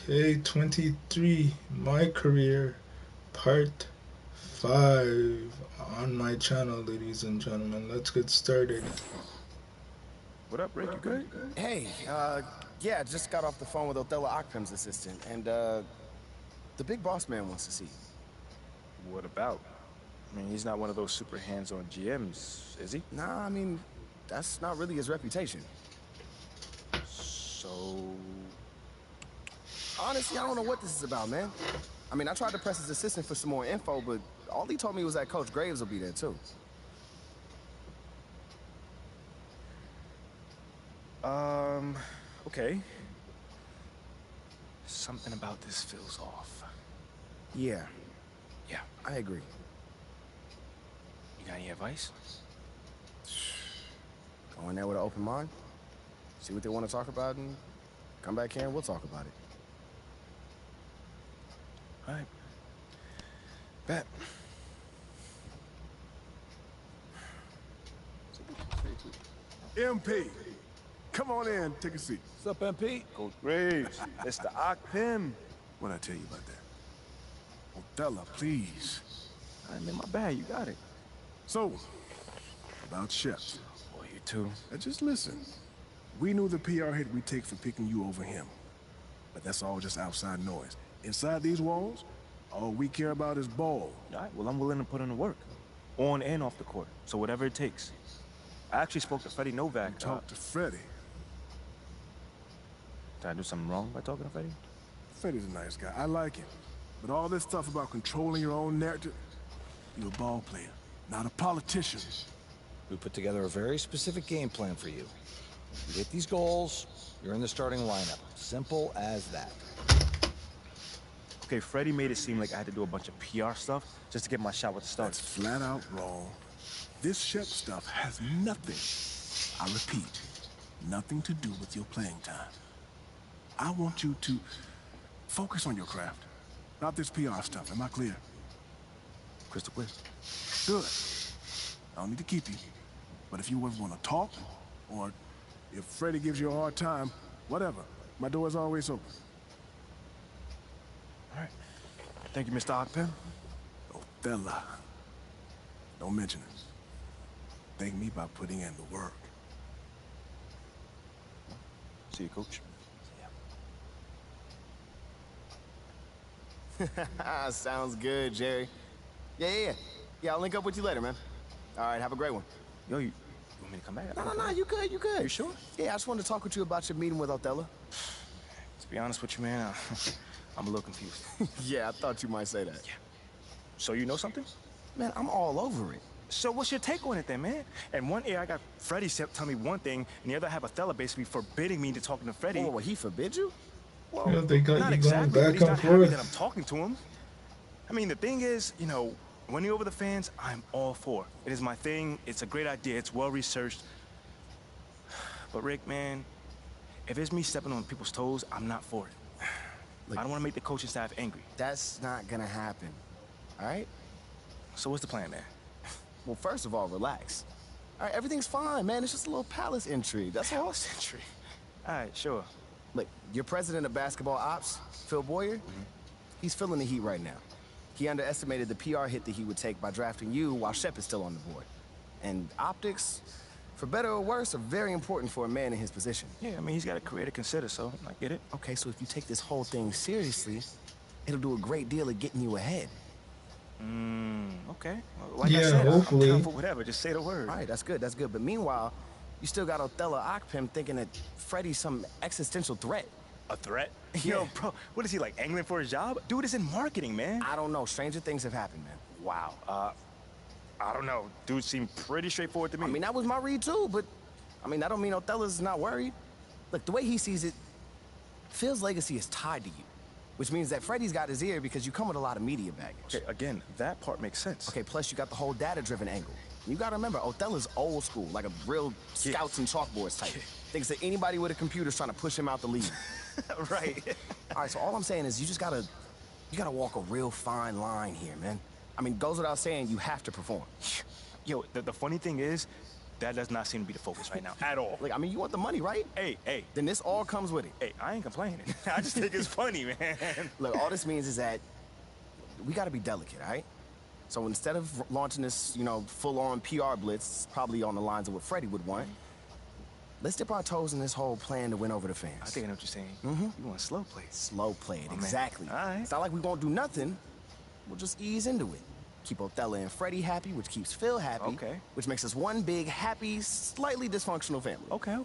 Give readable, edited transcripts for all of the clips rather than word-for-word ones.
NBA2K23 Mycareer Part 5 on my channel, ladies and gentlemen. Let's get started. What up, Rick? You good? Hey, yeah, just got off the phone with Othello Ockpim's assistant, and, the big boss man wants to see you. What about? I mean, he's not one of those super hands-on GMs, is he? Nah, I mean, that's not really his reputation. So... Honestly, I don't know what this is about, man. I mean, I tried to press his assistant for some more info, but all he told me was that Coach Graves will be there, too. Okay. Something about this feels off. Yeah. Yeah. I agree. You got any advice? Go in there with an open mind, see what they want to talk about, and come back here and we'll talk about it. All right. Bet. MP, come on in, take a seat. What's up, MP? Coach Graves, Mr. Ockpim. What'd I tell you about that? Othello, please. I mean, my bad. You got it. So, about Shep. Boy, you too. Now just listen. We knew the PR hit we'd take for picking you over him. But that's all just outside noise. Inside these walls, all we care about is ball. All right, well, I'm willing to put in the work. On and off the court. So whatever it takes. I actually spoke to Freddie Novak. Talk to Freddie. Did I do something wrong by talking to Freddie? Freddie's a nice guy. I like him. But all this stuff about controlling your own narrative, you're a ball player, not a politician. We put together a very specific game plan for you. You hit these goals, you're in the starting lineup. Simple as that. Okay, Freddie made it seem like I had to do a bunch of PR stuff just to get my shot with the That's Stars. flat out wrong. This Shep stuff has nothing, I repeat, nothing to do with your playing time. I want you to focus on your craft, not this PR stuff. Am I clear? Crystal clear. Good. I don't need to keep you. But if you ever want to talk, or if Freddie gives you a hard time, whatever, my door is always open. All right. Thank you, Mr. Ockpim. Othello. Don't mention it. Thank me by putting in the work. See you, Coach. Sounds good, Jerry. Yeah, I'll link up with you later, man. All right, have a great one. Yo, you want me to come back? No, you good, you good. You sure? Yeah, I just wanted to talk with you about your meeting with Othello. To be honest with you, man, I'm a little confused. Yeah, I thought you might say that. Yeah. So you know something? Man, I'm all over it. So what's your take on it then, man? And one ear I got Freddie tell me one thing, and the other I have Othello basically forbidding me to talking to Freddie. Oh, well, he forbid you? Well, Yeah, they got not you exactly, going but back he's and not happy forth. that I'm talking to him. I mean, the thing is, you know, winning over the fans, I'm all for. It is my thing. It's a great idea. It's well-researched. But Rick, man, if it's me stepping on people's toes, I'm not for it. Look, I don't want to make the coaching staff angry. That's not gonna happen, all right? So what's the plan, man? Well, first of all, relax. All right, everything's fine, man. It's just a little palace intrigue. That's all. Palace entry. All right, sure. Look, your president of basketball ops, Phil Boyer, he's feeling the heat right now. He underestimated the PR hit that he would take by drafting you while Shep is still on the board. And optics, for better or worse, are very important for a man in his position. Yeah, I mean, he's got a career to consider, so I get it. Okay, so if you take this whole thing seriously, it'll do a great deal of getting you ahead. Okay. Well, like I Yeah, said, hopefully. I'm down for whatever. Just say the word. All right, that's good, that's good. But meanwhile, you still got Othello Ockpim thinking that Freddie's some existential threat. A threat? Yeah. Yo, bro, what is he, like, angling for his job? Dude is in marketing, man. I don't know. Stranger things have happened, man. Wow. I don't know. Dude seemed pretty straightforward to me. I mean, that was my read, too, but, I mean, that don't mean Othello's not worried. Look, the way he sees it, Phil's legacy is tied to you, which means that Freddie's got his ear because you come with a lot of media baggage. Okay, again, that part makes sense. Okay, plus you got the whole data-driven angle. You gotta remember, Othello's old school, like a real scouts and chalkboards type. Thinks that anybody with a computer's trying to push him out the league. Right. All right, so all I'm saying is you gotta walk a real fine line here, man. I mean, goes without saying, you have to perform. Yo, the funny thing is, that does not seem to be the focus right now at all. Like, I mean, you want the money, right? Hey. Then this all comes with it. Hey, I ain't complaining. I just think it's funny, man. Look, all this means is that we got to be delicate, all right? So instead of launching this, full-on PR blitz, probably on the lines of what Freddie would want, let's dip our toes in this whole plan to win over the fans. I think I know what you're saying. You want slow play. Slow play it, exactly. All right. It's not like we won't do nothing. We'll just ease into it. Keep Othello and Freddie happy, which keeps Phil happy. Okay. Which makes us one big, happy, slightly dysfunctional family. Okay.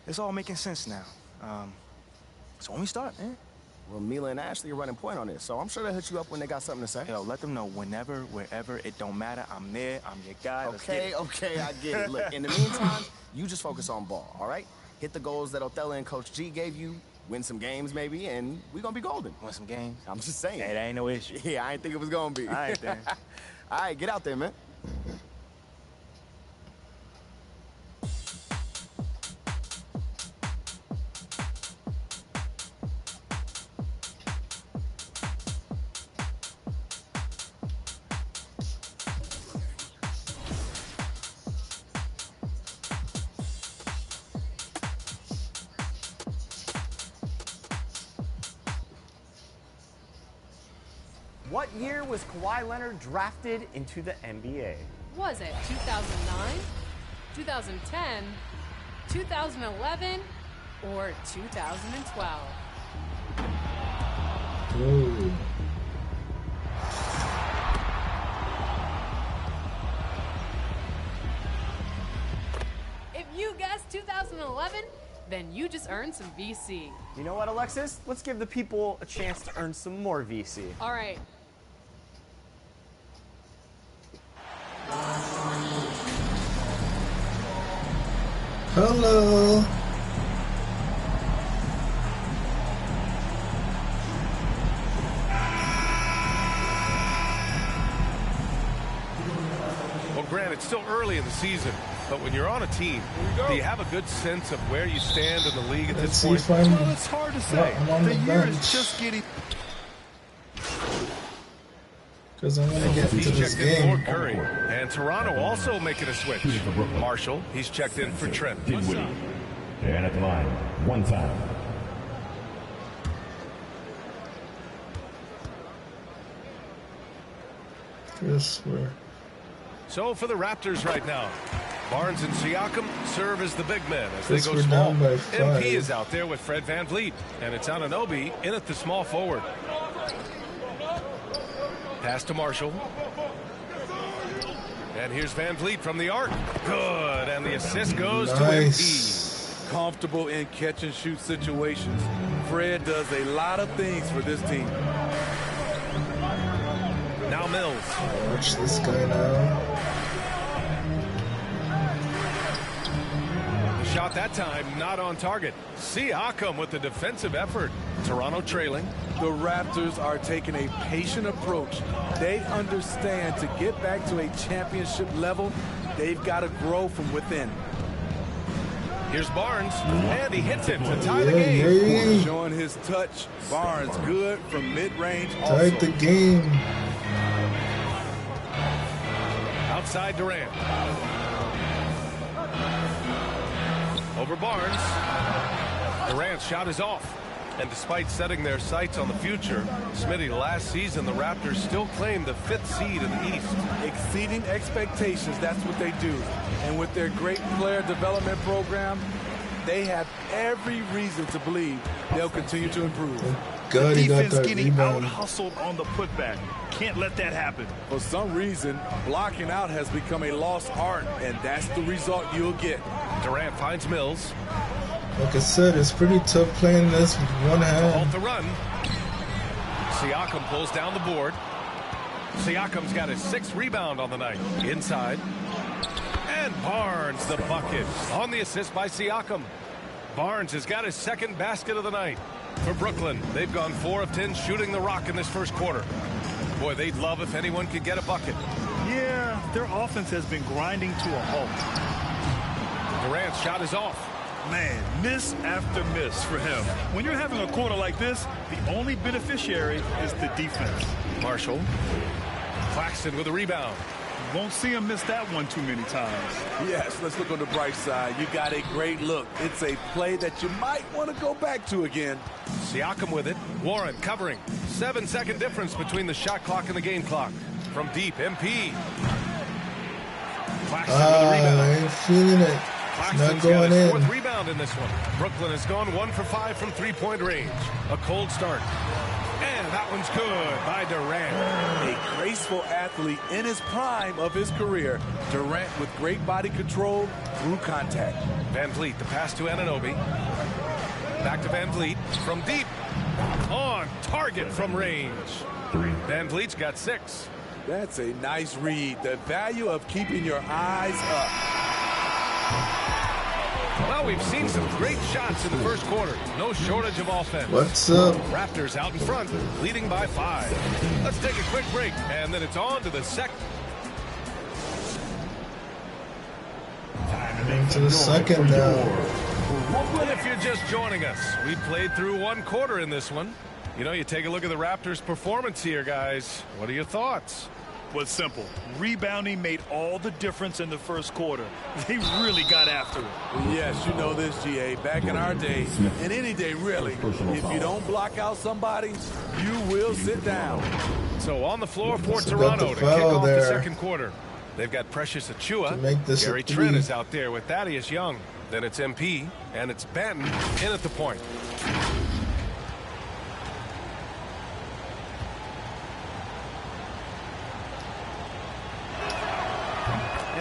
It's all making sense now. So when we start, man. Well, Mila and Ashley are running point on this, so I'm sure they'll hit you up when they got something to say. Yo, let them know whenever, wherever, it don't matter. I'm there, I'm your guy. Okay, I get it. Look, in the meantime, you just focus on ball, all right? Hit the goals that Othello and Coach G gave you, win some games maybe, and we're gonna be golden. Want some games? I'm just saying. Hey, that ain't no issue. Yeah, I didn't think it was gonna be. All right, then. All right, get out there, man. What year was Kawhi Leonard drafted into the NBA? Was it 2009, 2010, 2011, or 2012? Ooh. If you guessed 2011, then you just earned some VC. You know what, Alexis? Let's give the people a chance to earn some more VC. All right. Hello. Well, Grant, it's still early in the season, but when you're on a team, do you have a good sense of where you stand in the league at this point? Well, it's hard to say. The year is just getting... Because I'm going to get into this game. For Curry. And Toronto also making a switch. Marshall, he's checked in for Trent. Dinwiddie. And at the line, one time. Yes, we're... So for the Raptors right now, Barnes and Siakam serve as the big men as Yes, they go we're small. down by 5. MP is out there with Fred VanVleet, and it's Anunoby in at the small forward. Pass to Marshall. And here's VanVleet from the arc. Good, and the assist goes to MP. Comfortable in catch-and-shoot situations. Fred does a lot of things for this team. Now Mills. Watch this guy now. The shot that time not on target. Siakam with the defensive effort. Toronto trailing. The Raptors are taking a patient approach. They understand to get back to a championship level, they've got to grow from within. Here's Barnes, and he hits it to tie the game. Hey. Showing his touch. Barnes good from mid-range also. Tied the game. Outside Durant. Over Barnes. Durant's shot is off. And despite setting their sights on the future, Smitty, last season the Raptors still claimed the 5th seed in the East. Exceeding expectations, that's what they do. And with their great player development program, they have every reason to believe they'll continue to improve. God, he got Defense that getting rebound. out-hustled on the putback. Can't let that happen. For some reason, blocking out has become a lost art, and that's the result you'll get. Durant finds Mills. Like I said, it's pretty tough playing this with one hand. Halt the run. Siakam pulls down the board. Siakam's got his 6th rebound on the night. Inside. And Barnes the bucket on the assist by Siakam. Barnes has got his 2nd basket of the night. For Brooklyn, they've gone 4 of 10 shooting the rock in this first quarter. Boy, they'd love if anyone could get a bucket. Yeah, their offense has been grinding to a halt. Durant's shot is off. Man, miss after miss for him. When you're having a quarter like this, the only beneficiary is the defense. Marshall. Claxton with a rebound. Won't see him miss that one too many times. Yes, let's look on the bright side. You got a great look. It's a play that you might want to go back to again. Siakam with it. Warren covering. 7-second difference between the shot clock and the game clock. From deep, MP. Claxton with the rebound. I ain't feeling it. Claxton's got his fourth rebound in this one. Brooklyn has gone 1 for 5 from three-point range. A cold start. And that one's good by Durant. A graceful athlete in his prime of his career. Durant with great body control through contact. Van Vliet, the pass to Anunoby. Back to Van Vliet from deep. On target from range. Van Vliet's got 6. That's a nice read. The value of keeping your eyes up. Well, we've seen some great shots in the first quarter. No shortage of offense. What's up? Raptors out in front, leading by 5. Let's take a quick break, and then it's on to the second. Into the second now. And if you're just joining us, we played through 1 quarter in this one. You know, you take a look at the Raptors' performance here, guys. What are your thoughts? Was simple. Rebounding made all the difference in the first quarter. They really got after it. Yes, you know this, GA. Back in our day, and any day really, if you don't block out somebody, you will sit down. So on the floor for Toronto to kick off the second quarter. They've got Precious Achiuwa. Gary Trent is out there with Thaddeus Young. Then it's MP, and it's Banton in at the point.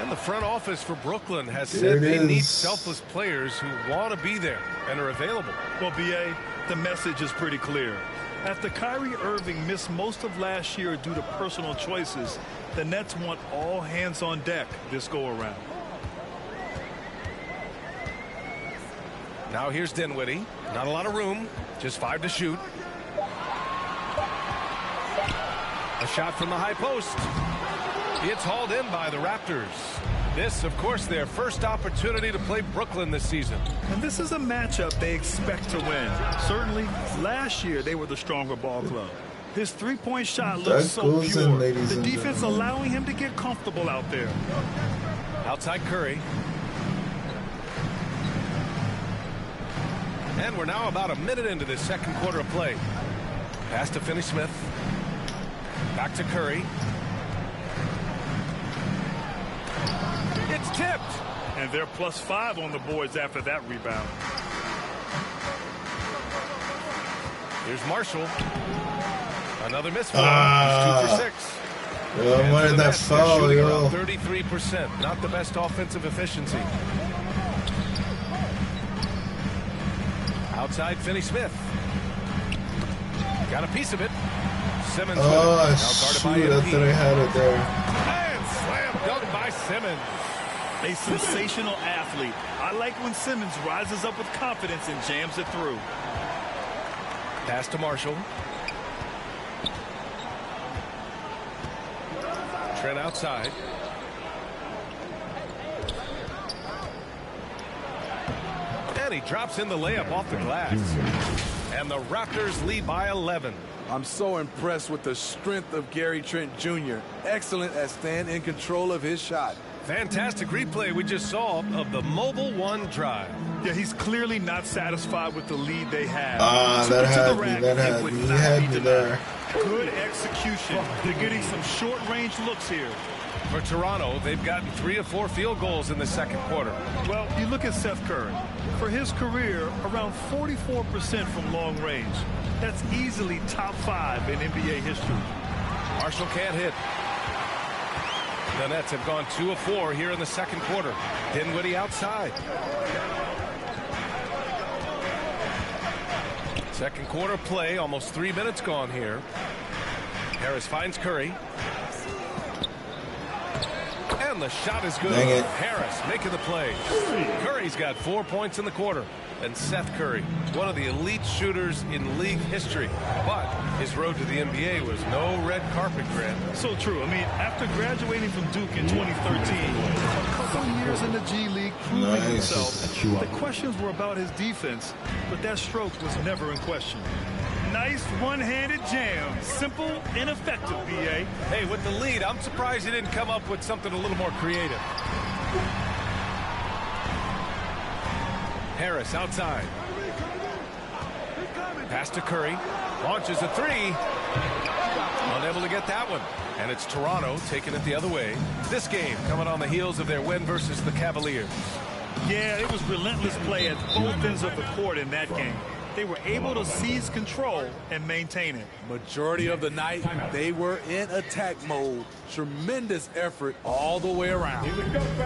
The front office for Brooklyn has said they need selfless players who want to be there and are available. Well, BA, the message is pretty clear. After Kyrie Irving missed most of last year due to personal choices, the Nets want all hands on deck this go-around. Now here's Dinwiddie. Not a lot of room, just 5 to shoot. A shot from the high post. It's hauled in by the Raptors. This, of course, their first opportunity to play Brooklyn this season. And this is a matchup they expect to win. Certainly, last year they were the stronger ball club. His three-point shot looks so pure. The defense allowing him to get comfortable out there. Outside Curry. And we're now about a minute into this second quarter of play. Pass to Finney-Smith. Back to Curry. It's tipped. And they're +5 on the boards after that rebound. Here's Marshall. Another miss for him. He's 2 for 6. Well, I wanted that foul, yo. 33%. Not the best offensive efficiency. Outside Finney-Smith. Got a piece of it. Simmons with it. Oh, shoot. I thought I had it there. And slam dunk by Simmons. A sensational athlete. I like when Simmons rises up with confidence and jams it through. Pass to Marshall. Trent outside. And he drops in the layup off the glass. And the Raptors lead by 11. I'm so impressed with the strength of Gary Trent Jr. Excellent at staying in control of his shot. Fantastic replay we just saw of the Mobile One drive. Yeah, he's clearly not satisfied with the lead they have. That had me. He had me there. Good execution. They're getting some short-range looks here. For Toronto, they've gotten 3 of 4 field goals in the second quarter. Well, you look at Seth Curry. For his career, around 44% from long range. That's easily top 5 in NBA history. Marshall can't hit. The Nets have gone 2 of 4 here in the second quarter. Dinwiddie outside. Second quarter play, almost 3 minutes gone here. Harris finds Curry. And the shot is good. Harris making the play. Curry's got 4 points in the quarter. And Seth Curry, one of the elite shooters in league history. But his road to the NBA was no red carpet, Grant. So true. I mean, after graduating from Duke in 2013, a couple years in the G League proving himself, the questions were about his defense, but that stroke was never in question. Nice one-handed jam. Simple and effective, B.A. Hey, with the lead, I'm surprised he didn't come up with something a little more creative. Harris outside. Pass to Curry. Launches a three. Unable to get that one. And it's Toronto taking it the other way. This game coming on the heels of their win versus the Cavaliers. Yeah, it was relentless play at both ends of the court in that game. They were able to seize control and maintain it. Majority of the night, they were in attack mode. Tremendous effort all the way around.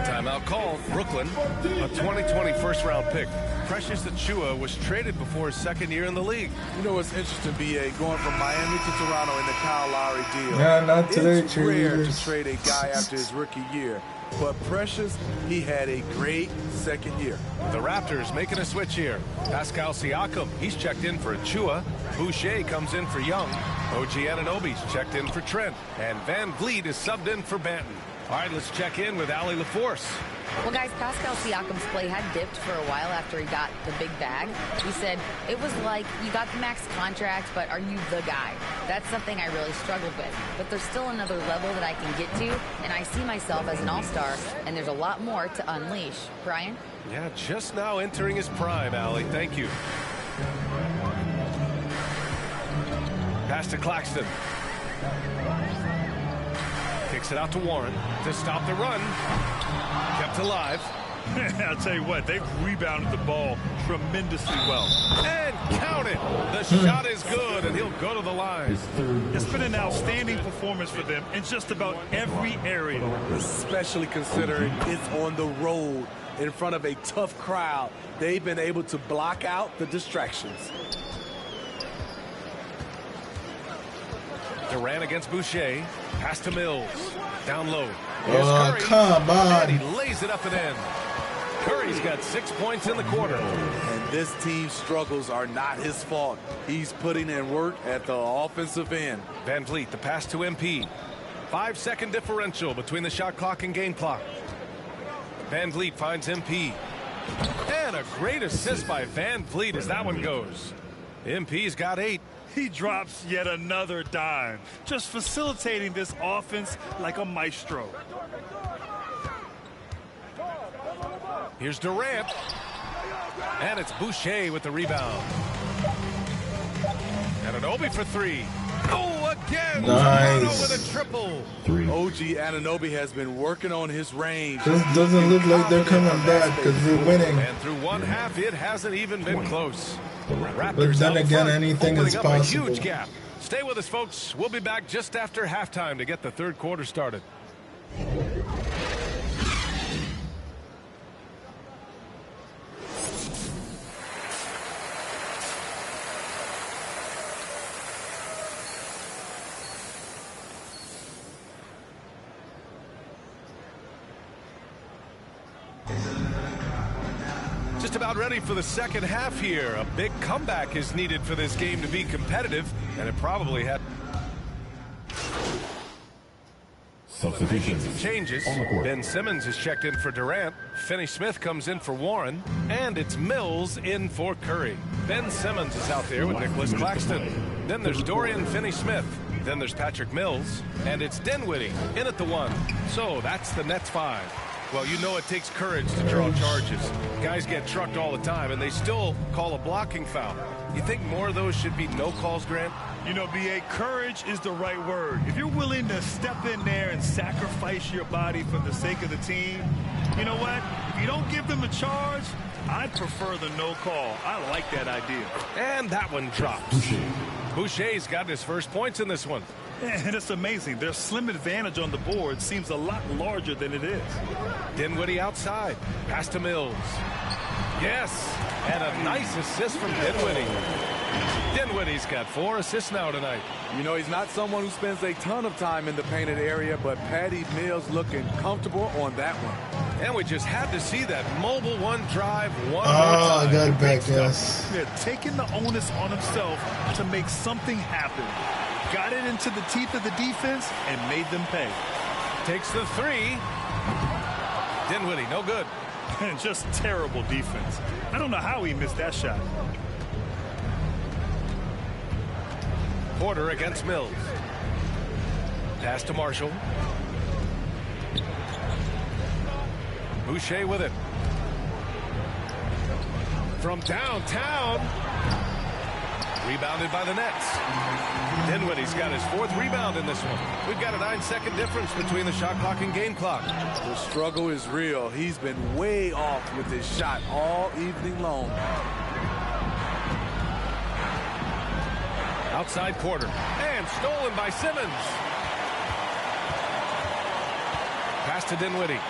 Timeout called. Brooklyn, a 2020 first-round pick. Precious Achiuwa was traded before his second year in the league. You know what's interesting, B.A., going from Miami to Toronto in the Kyle Lowry deal. Yeah, not today, it's rare to trade a guy after his rookie year. But Precious, he had a great second year. The Raptors making a switch here. Pascal Siakam, he's checked in for Achiuwa. Boucher comes in for Young. OG Anunoby's checked in for Trent. And Van Vliet is subbed in for Banton. All right, let's check in with Allie LaForce. Well, guys, Pascal Siakam's play had dipped for a while after he got the big bag. He said, it was like, you got the max contract, but are you the guy? That's something I really struggled with. But there's still another level that I can get to, and I see myself as an all-star, and there's a lot more to unleash. Brian? Yeah, just now entering his prime, Allie. Thank you. Pass to Claxton. Kicks it out to Warren to stop the run. Kept alive. I'll tell you what, they've rebounded the ball tremendously well. And count it. The shot is good, and he'll go to the line. It's been an outstanding performance for them in just about every area. Especially considering it's on the road in front of a tough crowd. They've been able to block out the distractions. Durant against Boucher. Pass to Mills. Down low. Oh, come on. And he lays it up and in. Curry's got 6 points in the quarter. And this team's struggles are not his fault. He's putting in work at the offensive end. Van Vliet, the pass to MP. 5-second differential between the shot clock and game clock. Van Vliet finds MP. And a great assist by Van Vliet as that one goes. MP's got 8. He drops yet another dime, just facilitating this offense like a maestro. Here's Durant. And it's Boucher with the rebound. Anunoby for 3. Oh, again! Nice. With a triple. OG Anunoby has been working on his range. This doesn't look like they're coming back because they're winning. And through one half, it hasn't even been close. But then again, anything is possible. A huge gap. Stay with us, folks. We'll be back just after halftime to get the third quarter started. Just about ready for the second half here. A big comeback is needed for this game to be competitive, and it probably had substitutions. Changes. Ben Simmons is checked in for Durant. Finney-Smith comes in for Warren, and it's Mills in for Curry. Ben Simmons is out there with Nicholas Claxton. Then there's Dorian Finney-Smith. Then there's Patrick Mills, and it's Dinwiddie in at the 1. So that's the Nets 5. Well, you know it takes courage to draw charges. Guys get trucked all the time, and they still call a blocking foul. You think more of those should be no calls, Grant? You know, B.A., courage is the right word. If you're willing to step in there and sacrifice your body for the sake of the team, you know what? If you don't give them a charge, I'd prefer the no call. I like that idea. And that one drops. Boucher's got his first points in this one. And it's amazing. Their slim advantage on the board seems a lot larger than it is. Dinwiddie outside. Pass to Mills. Yes. And a nice assist from Dinwiddie. Dinwiddie's got 4 assists now tonight. You know, he's not someone who spends a ton of time in the painted area, but Patty Mills looking comfortable on that one. And we just had to see that mobile one drive one more time. I got it back, yes. They're taking the onus on himself to make something happen. Got it into the teeth of the defense and made them pay. Takes the 3. Dinwiddie, no good. And just terrible defense. I don't know how he missed that shot. Porter against Mills. Pass to Marshall. Boucher with it. From downtown. Rebounded by the Nets. Dinwiddie's got his 4th rebound in this one. We've got a 9-second difference between the shot clock and game clock. The struggle is real. He's been way off with his shot all evening long. Outside quarter. And stolen by Simmons. Pass to Dinwiddie.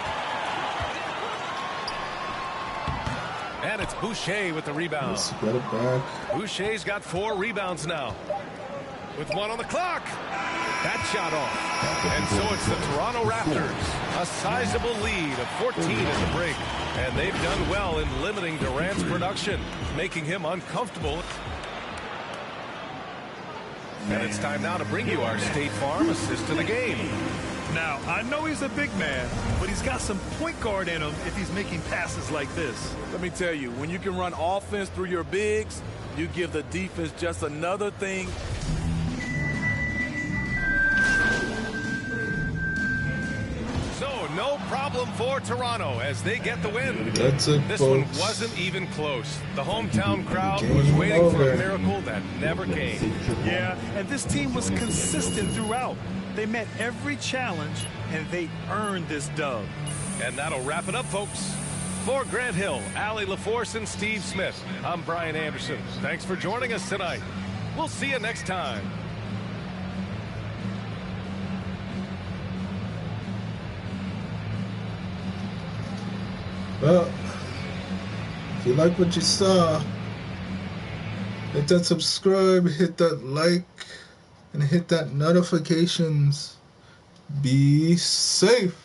And it's Boucher with the rebound. Let's get it back. Boucher's got 4 rebounds now. With 1 on the clock. That shot off. And so it's the Toronto Raptors. A sizable lead of 14 at the break. And they've done well in limiting Durant's production, making him uncomfortable. And it's time now to bring you our State Farm assist of the game. Now, I know he's a big man, but he's got some point guard in him if he's making passes like this. Let me tell you, when you can run offense through your bigs, you give the defense just another thing. So, no problem for Toronto as they get the win. That's it, This folks. one wasn't even close. The hometown crowd was waiting for a miracle that never came. Yeah, and this team was consistent throughout. They met every challenge, and they earned this dub. And that'll wrap it up, folks. For Grant Hill, Allie LaForce, and Steve Smith, I'm Brian Anderson. Thanks for joining us tonight. We'll see you next time. Well, if you like what you saw, hit that subscribe, hit that like, and hit that notifications. Be safe.